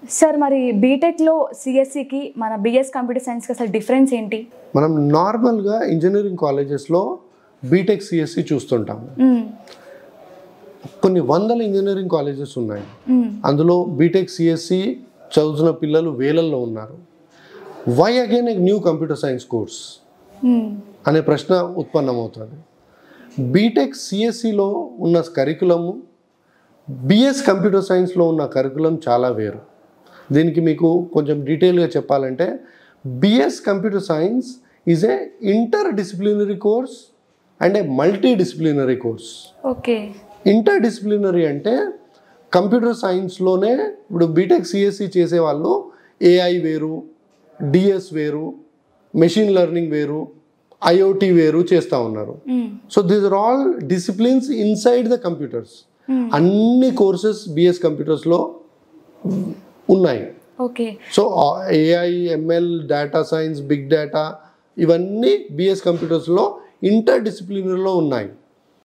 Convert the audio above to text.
Sir మరి బీటెక్లో సిఎస్సికి మన బిఎస్ కంప్యూటర్ సైన్స్కి అసలు డిఫరెన్స్ ఏంటి? మనం నార్మల్గా ఇంజనీరింగ్ కాలేజెస్లో బీటెక్ సిఎస్సి చూస్తుంటాము. కొన్ని వందల ఇంజనీరింగ్ కాలేజెస్ ఉన్నాయి. అందులో బీటెక్ సిఎస్సి చదువుతున్న పిల్లలు వేలల్లో ఉన్నారు. Why again a new computer science course అనే ప్రశ్న ఉత్పన్నమవుతుంది. బీటెక్ సిఎస్సిలో ఉన్న కరికులము బిఎస్ కంప్యూటర్ సైన్స్లో ఉన్న కరికులం చాలా వేరు. దీనికి మీకు కొంచెం డీటెయిల్గా చెప్పాలంటే BS computer science is a inter disciplinary course and a multi disciplinary course. Okay. Inter disciplinary అంటే కంప్యూటర్ సైన్స్లోనే ఇప్పుడు బీటెక్ సిఎస్సి చేసేవాళ్ళు ఏఐ వేరు, డిఎస్ వేరు, మెషిన్ లెర్నింగ్ వేరు, ఐఓటీ వేరు చేస్తూ ఉన్నారు. So these are all disciplines inside the computers. అన్ని కోర్సెస్ బిఎస్ కంప్యూటర్స్లో ఉన్నాయి. Okay. So AI, ML, data science, big data ఇవన్నీ బిఎస్ కంప్యూటర్స్లో ఇంటర్ డిసిప్లినరీలో ఉన్నాయి.